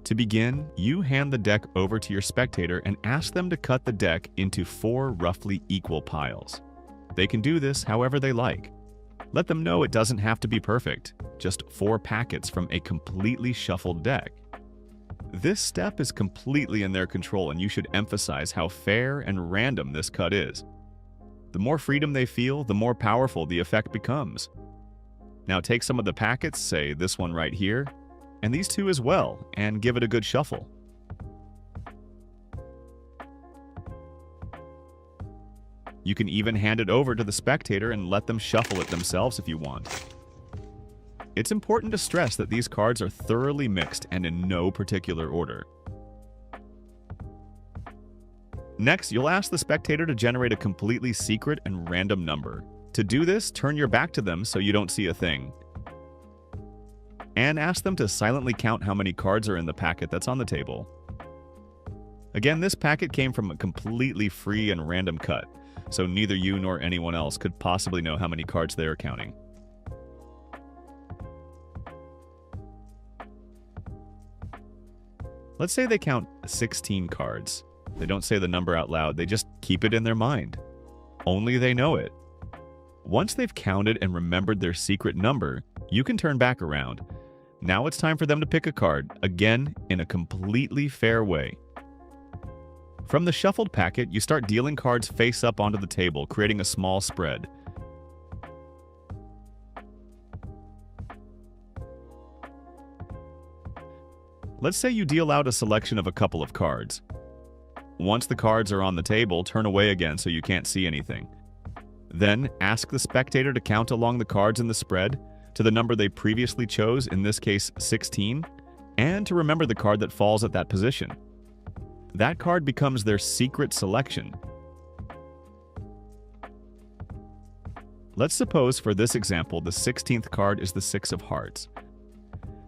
To begin, you hand the deck over to your spectator and ask them to cut the deck into 4 roughly equal piles. They can do this however they like. Let them know it doesn't have to be perfect, just 4 packets from a completely shuffled deck. This step is completely in their control, and you should emphasize how fair and random this cut is. The more freedom they feel, the more powerful the effect becomes. Now take some of the packets, say this one right here, and these 2 as well, and give it a good shuffle. You can even hand it over to the spectator and let them shuffle it themselves if you want. It's important to stress that these cards are thoroughly mixed and in no particular order. Next, you'll ask the spectator to generate a completely secret and random number. To do this, turn your back to them so you don't see a thing. And ask them to silently count how many cards are in the packet that's on the table. Again, this packet came from a completely free and random cut, so neither you nor anyone else could possibly know how many cards they are counting. Let's say they count 16 cards. They don't say the number out loud, they just keep it in their mind. Only they know it. Once they've counted and remembered their secret number, you can turn back around. Now it's time for them to pick a card, again in a completely fair way. From the shuffled packet, you start dealing cards face up onto the table, creating a small spread. Let's say you deal out a selection of a couple of cards. Once the cards are on the table, turn away again so you can't see anything. Then, ask the spectator to count along the cards in the spread to the number they previously chose, in this case 16, and to remember the card that falls at that position. That card becomes their secret selection. Let's suppose for this example the 16th card is the 6 of hearts.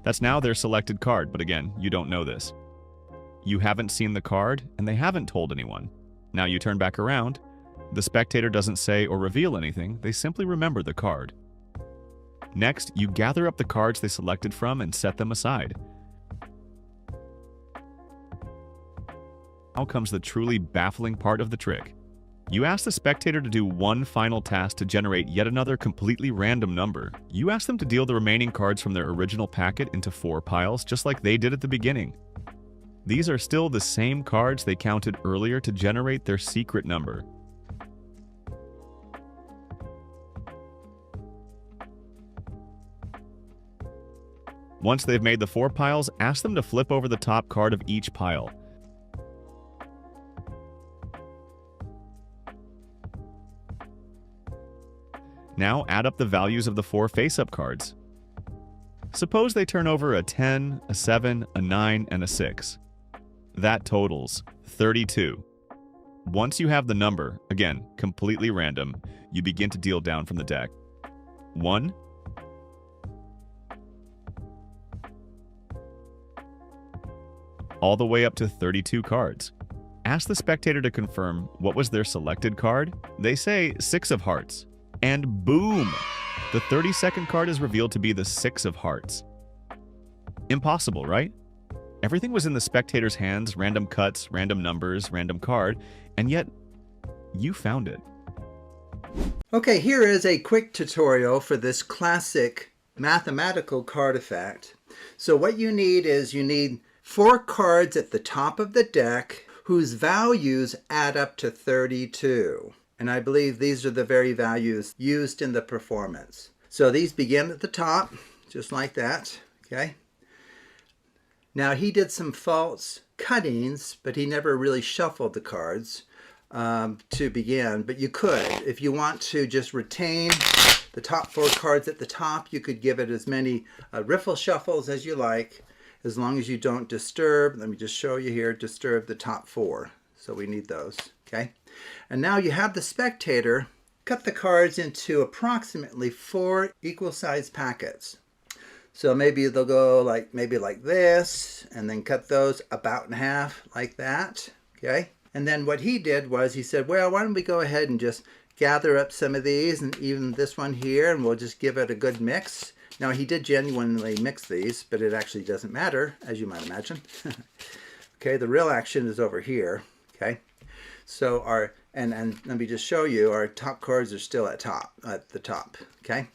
That's now their selected card, but again, you don't know this. You haven't seen the card, and they haven't told anyone. Now you turn back around. The spectator doesn't say or reveal anything, they simply remember the card. Next, you gather up the cards they selected from and set them aside. Now comes the truly baffling part of the trick. You ask the spectator to do one final task to generate yet another completely random number. You ask them to deal the remaining cards from their original packet into 4 piles, just like they did at the beginning. These are still the same cards they counted earlier to generate their secret number. Once they've made the 4 piles, ask them to flip over the top card of each pile. Now add up the values of the 4 face-up cards. Suppose they turn over a 10, a 7, a 9, and a 6. That totals 32. Once you have the number, again, completely random, you begin to deal down from the deck. 1, all the way up to 32 cards. Ask the spectator to confirm what was their selected card. They say 6 of hearts. And boom! The 32nd card is revealed to be the 6 of hearts. Impossible, right? Everything was in the spectator's hands, random cuts, random numbers, random card, and yet you found it. Okay, here is a quick tutorial for this classic mathematical card effect. So what you need is you need 4 cards at the top of the deck whose values add up to 32. And I believe these are the very values used in the performance. So these begin at the top, just like that, okay? Now he did some false cuttings, but he never really shuffled the cards to begin. But you could, if you want to just retain the top 4 cards at the top, you could give it as many riffle shuffles as you like, as long as you don't disturb, let me just show you here, disturb the top 4. So we need those, okay? And now you have the spectator cut the cards into approximately 4 equal-sized packets. So maybe they'll go like this, and then cut those about in half like that, okay? And then what he did was he said, well, why don't we go ahead and just gather up some of these and even this one here, and we'll just give it a good mix. Now he did genuinely mix these, but it actually doesn't matter, as you might imagine. Okay, the real action is over here. Okay, so our, and let me just show you, our top cards are still at the top. Okay,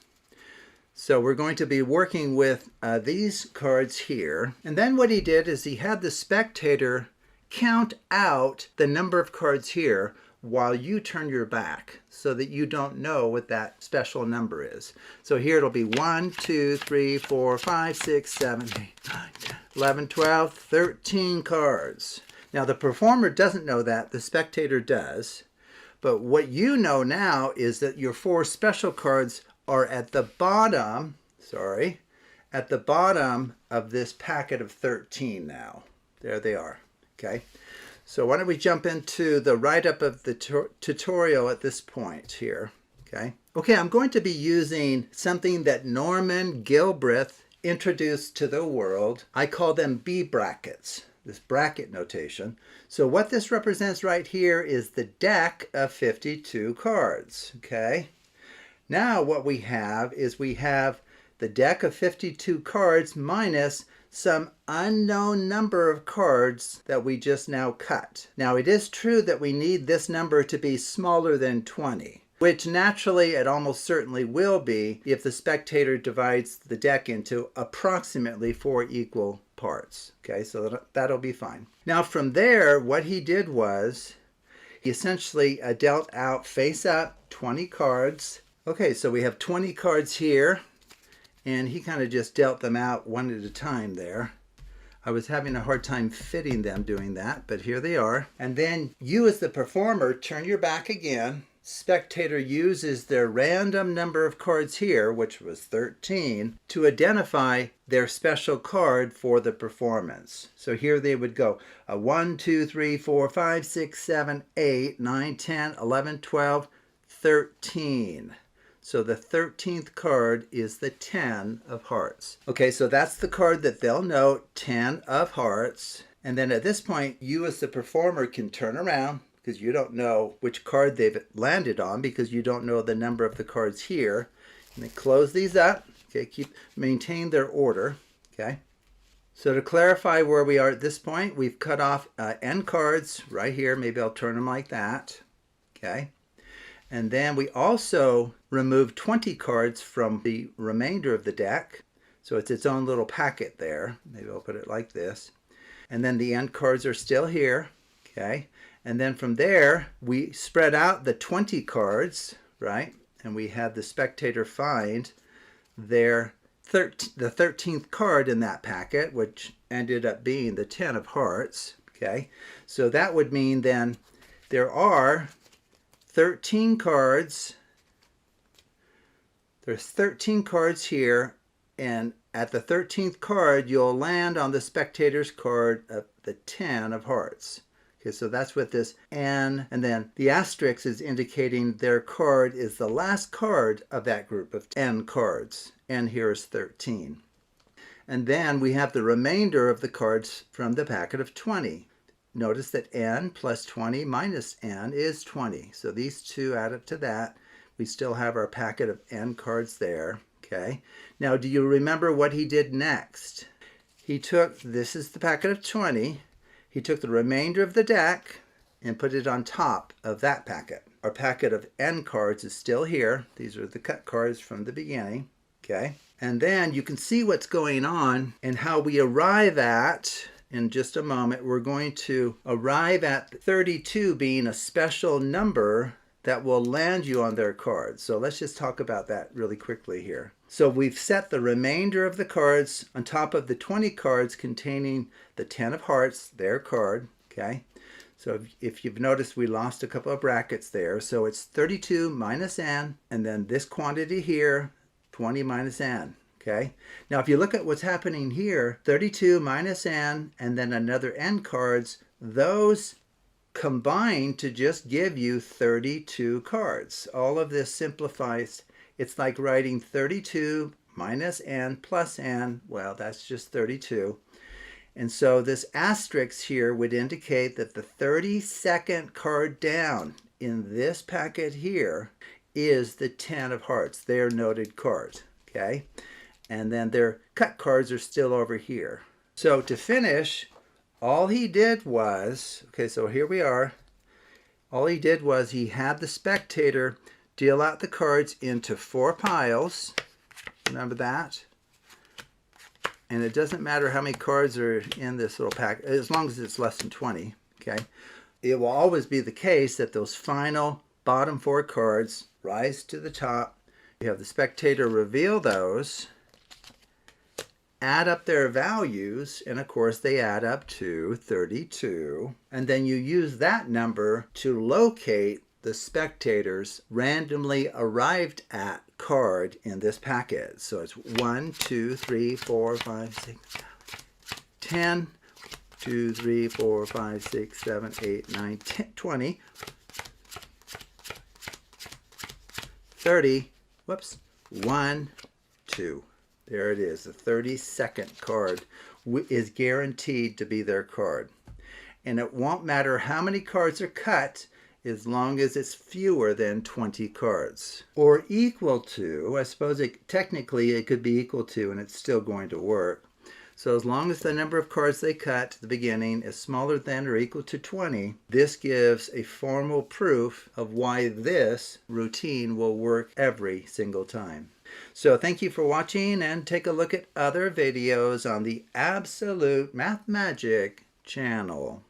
so we're going to be working with these cards here. And then what he did is he had the spectator count out the number of cards here while you turn your back so that you don't know what that special number is. So here it'll be 1, 2, 3, 4, 5, 6, 7, 8, 9, 10, 11, 12, 13 cards. Now the performer doesn't know that, the spectator does. But what you know now is that your 4 special cards are at the bottom, at the bottom of this packet of 13 now. There they are, okay? So why don't we jump into the write-up of the tutorial at this point here, okay? Okay, I'm going to be using something that Norman Gilbreth introduced to the world. I call them B brackets, this bracket notation. So what this represents right here is the deck of 52 cards, okay? Now what we have is we have the deck of 52 cards minus some unknown number of cards that we just now cut. Now it is true that we need this number to be smaller than 20, which naturally it almost certainly will be if the spectator divides the deck into approximately 4 equal parts. Okay, so that'll be fine. Now from there, what he did was he essentially dealt out face up 20 cards. Okay, so we have 20 cards here. And he kind of just dealt them out one at a time there. I was having a hard time fitting them doing that, but here they are. And then you as the performer turn your back again. Spectator uses their random number of cards here, which was 13, to identify their special card for the performance. So here they would go 1, 2, 3, 4, 5, 6, 7, 8, 9, 10, 11, 12, 13. So the 13th card is the 10 of hearts. Okay, so that's the card that they'll note, 10 of hearts. And then at this point, you as the performer can turn around because you don't know which card they've landed on because you don't know the number of the cards here. And then close these up. Okay, maintain their order. Okay. So to clarify where we are at this point, we've cut off N cards right here. Maybe I'll turn them like that. Okay. And then we also remove 20 cards from the remainder of the deck. So it's its own little packet there. Maybe I'll put it like this. And then the end cards are still here. Okay. And then from there, we spread out the 20 cards, right? And we had the spectator find the 13th card in that packet, which ended up being the 10 of hearts. Okay. So that would mean then there are 13 cards. There's 13 cards here, and at the 13th card, you'll land on the spectator's card of the 10 of hearts. Okay, so that's what this N, and then the asterisk is indicating their card is the last card of that group of 10 cards. N here is 13. And then we have the remainder of the cards from the packet of 20. Notice that N plus 20 minus N is 20. So these two add up to that. We still have our packet of N cards there. Okay. Now, do you remember what he did next? He took, this is the packet of 20. He took the remainder of the deck and put it on top of that packet. Our packet of N cards is still here. These are the cut cards from the beginning. Okay. And then you can see what's going on and how we arrive at, in just a moment, we're going to arrive at 32 being a special number that will land you on their cards. So let's just talk about that really quickly here. So we've set the remainder of the cards on top of the 20 cards containing the 10 of hearts, their card, okay? So if you've noticed, we lost a couple of brackets there. So it's 32 minus N, and then this quantity here, 20 minus N. Okay. Now, if you look at what's happening here, 32 minus N and then another N cards, those combine to just give you 32 cards. All of this simplifies. It's like writing 32 minus N plus N. Well, that's just 32. And so this asterisk here would indicate that the 32nd card down in this packet here is the 10 of hearts, their noted card. Okay. and then their cut cards are still over here. So to finish, all he did was, okay, so here we are. All he did was he had the spectator deal out the cards into 4 piles. Remember that? And it doesn't matter how many cards are in this little pack, as long as it's less than 20, okay? It will always be the case that those final bottom 4 cards rise to the top. You have the spectator reveal those, add up their values, and of course they add up to 32. And then you use that number to locate the spectator's randomly arrived at card in this packet. So it's 1, 2, 3, 4, 5, 6, 10, 2, 3, 4, 5, 6, 7, 8, 9, 10, 20, 30, whoops, 1, 2. There it is. The 32nd card is guaranteed to be their card. And it won't matter how many cards are cut as long as it's fewer than 20 cards. Or equal to, I suppose technically it could be equal to and it's still going to work. So as long as the number of cards they cut at the beginning is smaller than or equal to 20, this gives a formal proof of why this routine will work every single time. So thank you for watching, and take a look at other videos on the Absolute Mathemagic channel.